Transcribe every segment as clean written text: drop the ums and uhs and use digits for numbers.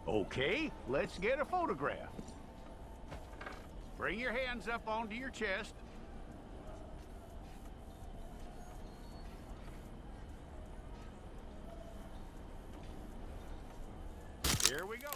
Okay, let's get a photograph. Bring your hands up onto your chest. Here we go.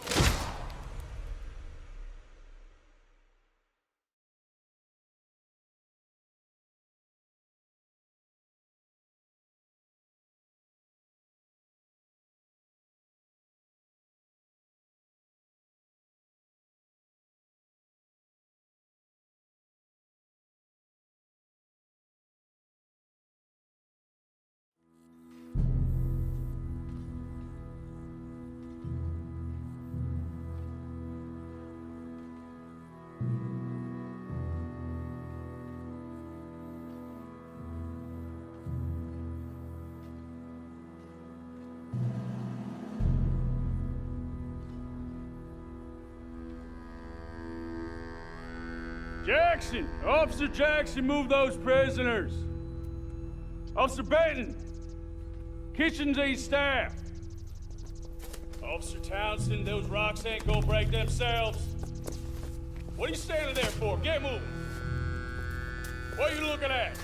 Jackson! Officer Jackson, move those prisoners! Officer Benton! Kitchens ain't staffed! Officer Townsend, those rocks ain't gonna break themselves. What are you standing there for? Get moving! What are you looking at?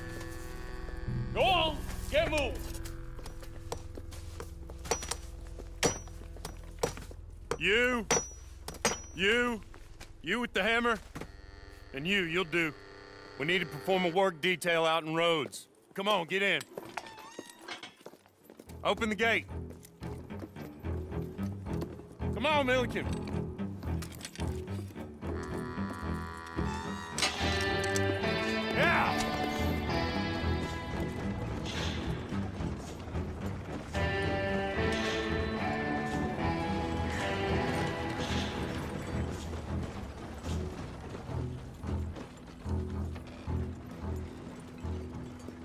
Go on, get moving! You with the hammer? And you'll do. We need to perform a work detail out in Rhodes. Come on, get in. Open the gate. Come on, Milliken. Yeah!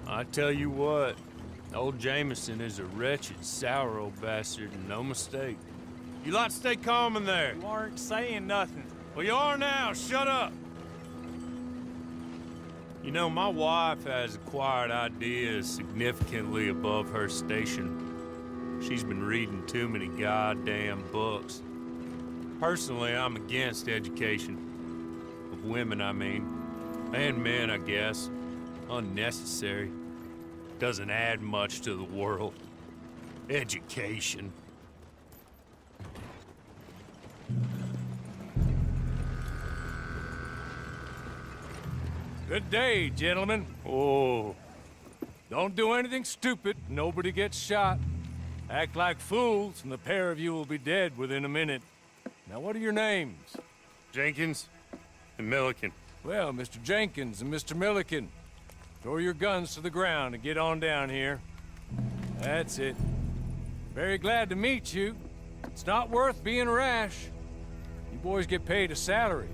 I tell you what, old Jameson is a wretched, sour old bastard, and no mistake. You lot stay calm in there. You aren't saying nothing. Well, you are now. Shut up. You know, my wife has acquired ideas significantly above her station. She's been reading too many goddamn books. Personally, I'm against education. Of women, I mean. And men, I guess. Unnecessary. Doesn't add much to the world. Education. Good day, gentlemen. Oh. Don't do anything stupid. Nobody gets shot. Act like fools, and the pair of you will be dead within a minute. Now, what are your names? Jenkins and Milliken. Well, Mr. Jenkins and Mr. Milliken, throw your guns to the ground and get on down here. That's it. Very glad to meet you. It's not worth being rash. You boys get paid a salary.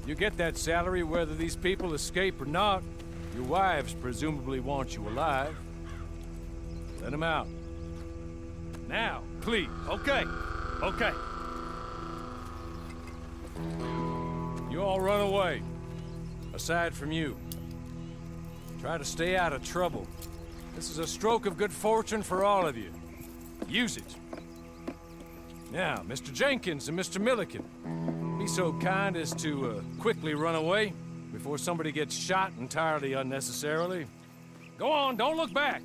You get that salary whether these people escape or not. Your wives presumably want you alive. Let them out. Now, please. Okay. You all run away. Aside from you. Try to stay out of trouble. This is a stroke of good fortune for all of you. Use it. Now, Mr. Jenkins and Mr. Milliken, be so kind as to quickly run away before somebody gets shot entirely unnecessarily. Go on, don't look back.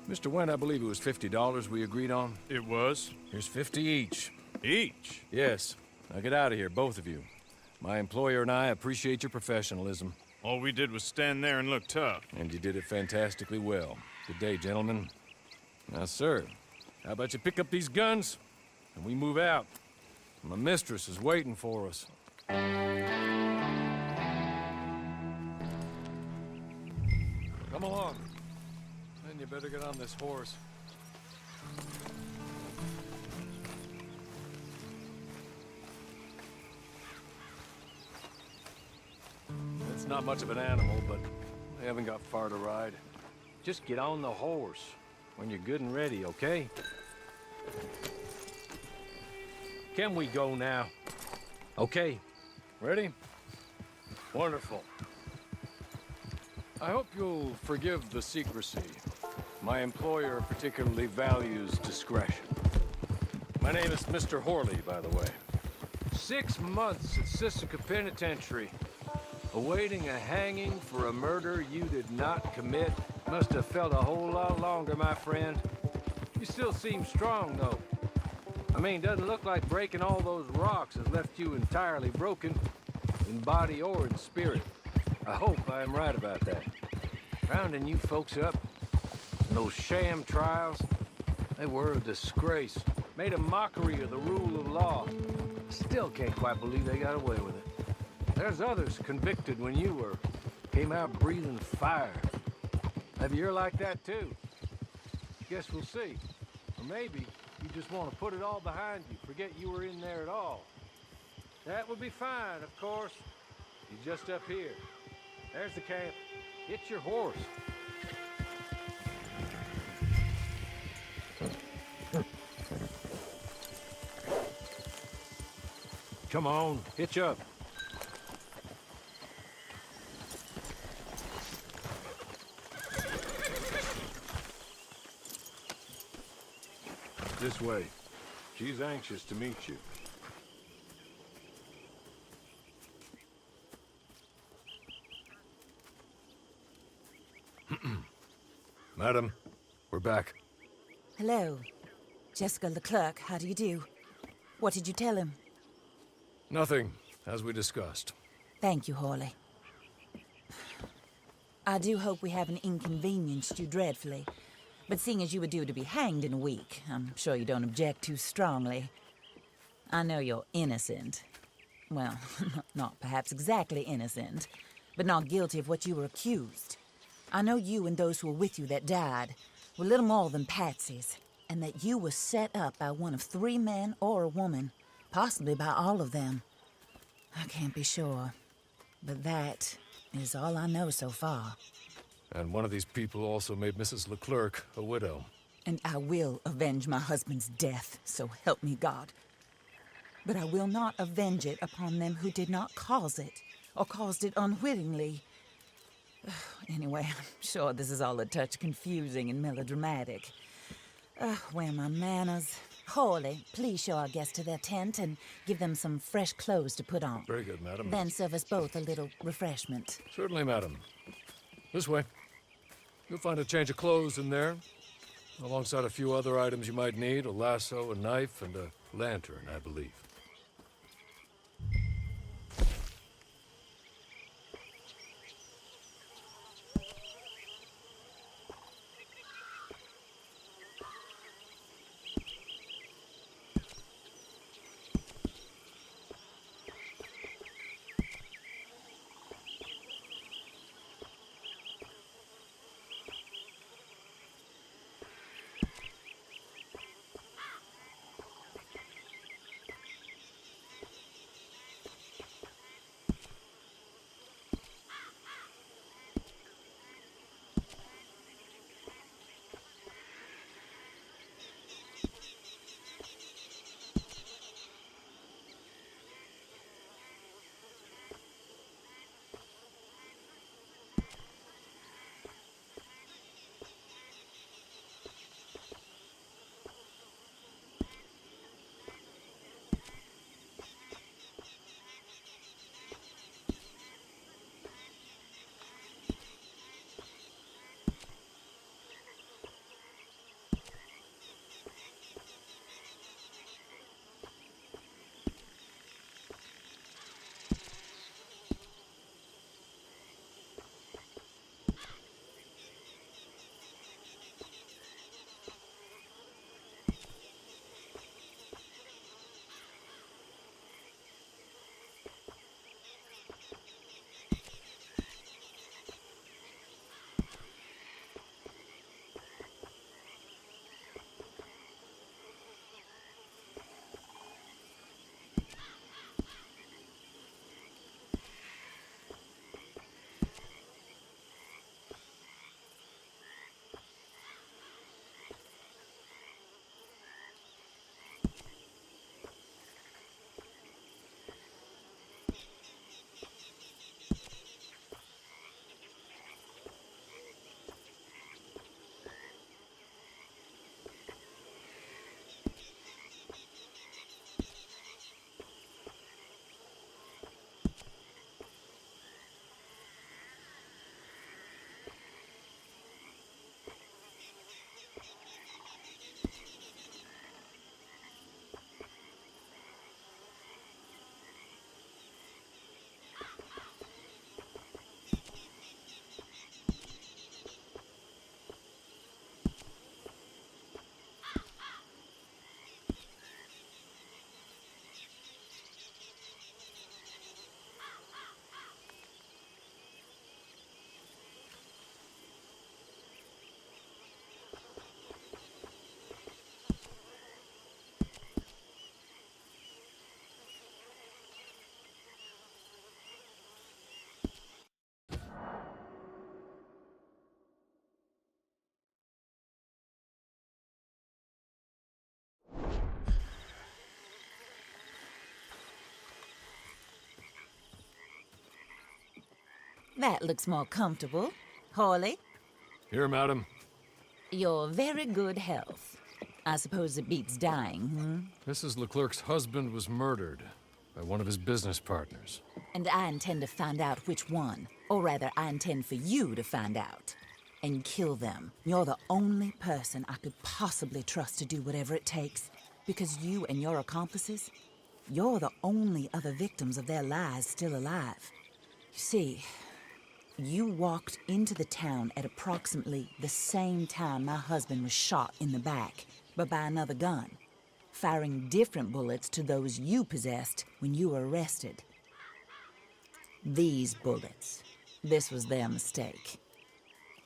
Mr. Wendt, I believe it was $50 we agreed on. It was. Here's 50 each. Each? Yes. Now get out of here, both of you. My employer and I appreciate your professionalism. All we did was stand there and look tough. And you did it fantastically well. Good day, gentlemen. Now, sir, how about you pick up these guns and we move out? My mistress is waiting for us. Come along. Then you better get on this horse. It's not much of an animal, but they haven't got far to ride. Just get on the horse when you're good and ready, okay? Can we go now? Okay. Ready? Wonderful. I hope you'll forgive the secrecy. My employer particularly values discretion. My name is Mr. Horley, by the way. 6 months at Sisika Penitentiary, awaiting a hanging for a murder you did not commit. Must have felt a whole lot longer, my friend. You still seem strong, though. I mean, doesn't look like breaking all those rocks has left you entirely broken, in body or in spirit. I hope I am right about that. Rounding you folks up, and those sham trials, they were a disgrace. Made a mockery of the rule of law. Still can't quite believe they got away with it. There's others convicted when you were. Came out breathing fire. Maybe you're like that too. Guess we'll see. Or maybe you just want to put it all behind you, forget you were in there at all. That would be fine, of course. You're just up here. There's the camp. Get your horse. Come on, hitch up. This way. She's anxious to meet you. Madam, we're back. Hello. Jessica Leclerc, how do you do? What did you tell him? Nothing, as we discussed. Thank you, Horley. I do hope we haven't inconvenienced you dreadfully. But seeing as you were due to be hanged in a week, I'm sure you don't object too strongly. I know you're innocent. Well, not perhaps exactly innocent, but not guilty of what you were accused. I know you and those who were with you that died were little more than patsies, and that you were set up by one of 3 men or a woman, possibly by all of them. I can't be sure, but that is all I know so far. And one of these people also made Mrs. Leclerc a widow. And I will avenge my husband's death, so help me God. But I will not avenge it upon them who did not cause it, or caused it unwittingly. Anyway, I'm sure this is all a touch confusing and melodramatic. Where are my manners? Horley, please show our guests to their tent and give them some fresh clothes to put on. Very good, madam. Then serve us both a little refreshment. Certainly, madam. This way. You'll find a change of clothes in there, alongside a few other items you might need, a lasso, a knife, and a lantern, I believe. That looks more comfortable. Hawley, Here, madam. your very good health. I suppose it beats dying, Mrs. Leclerc's husband was murdered by one of his business partners. And I intend to find out which one. Or rather, I intend for you to find out. And kill them. You're the only person I could possibly trust to do whatever it takes. Because you and your accomplices, you're the only other victims of their lies still alive. You see, you walked into the town at approximately the same time my husband was shot in the back, but by another gun, firing different bullets to those you possessed when you were arrested. These bullets, this was their mistake.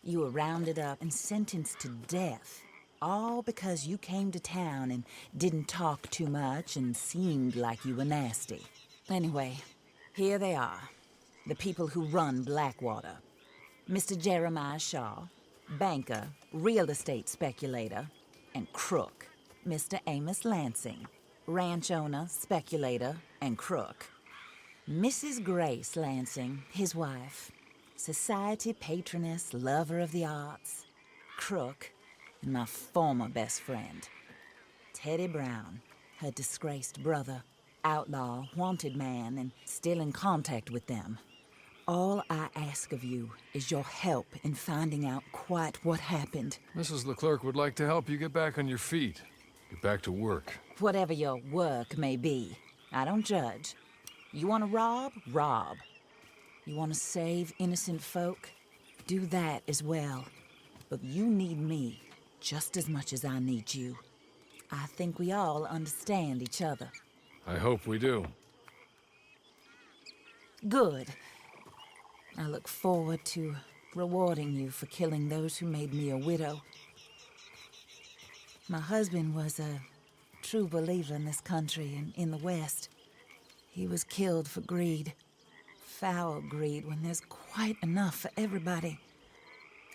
You were rounded up and sentenced to death, all because you came to town and didn't talk too much and seemed like you were nasty. Anyway, here they are, the people who run Blackwater. Mr. Jeremiah Shaw, banker, real estate speculator, and crook. Mr. Amos Lansing, ranch owner, speculator, and crook. Mrs. Grace Lansing, his wife, society patroness, lover of the arts, crook, and my former best friend, Teddy Brown, her disgraced brother, outlaw, wanted man, and still in contact with them. All I ask of you is your help in finding out quite what happened. Mrs. Leclerc would like to help you get back on your feet. Get back to work. Whatever your work may be, I don't judge. You want to rob? Rob. You want to save innocent folk? Do that as well. But you need me just as much as I need you. I think we all understand each other. I hope we do. Good. I look forward to rewarding you for killing those who made me a widow. My husband was a true believer in this country and in the West. He was killed for greed. Foul greed when there's quite enough for everybody.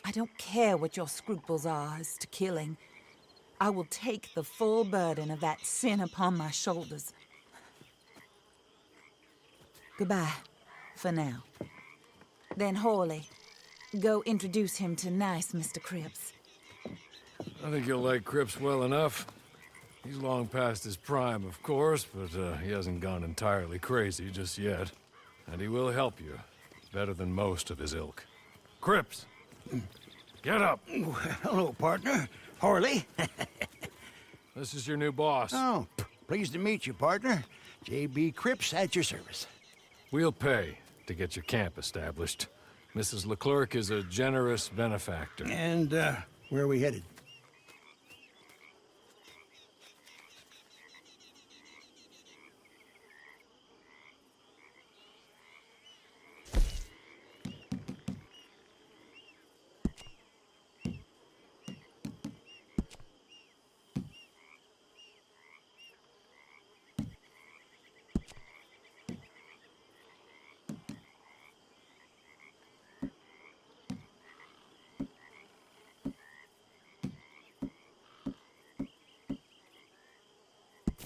I don't care what your scruples are as to killing. I will take the full burden of that sin upon my shoulders. Goodbye, for now. Then Hawley, go introduce him to nice Mr. Cripps. I think you'll like Cripps well enough. He's long past his prime, of course, but he hasn't gone entirely crazy just yet. And he will help you, better than most of his ilk. Cripps! Get up! Hello, partner. Harley. This is your new boss. Oh, pleased to meet you, partner. J.B. Cripps at your service. We'll pay to get your camp established. Mrs. Leclerc is a generous benefactor. And, where are we headed?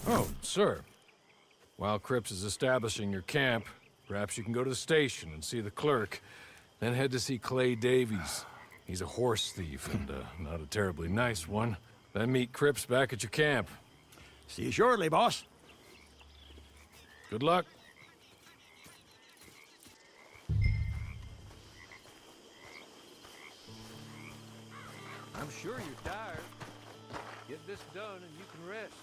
Oh, sir. While Cripps is establishing your camp, perhaps you can go to the station and see the clerk, then head to see Clay Davies. He's a horse thief, and not a terribly nice one. Then meet Cripps back at your camp. See you shortly, boss. Good luck. I'm sure you're tired. Get this done and you can rest.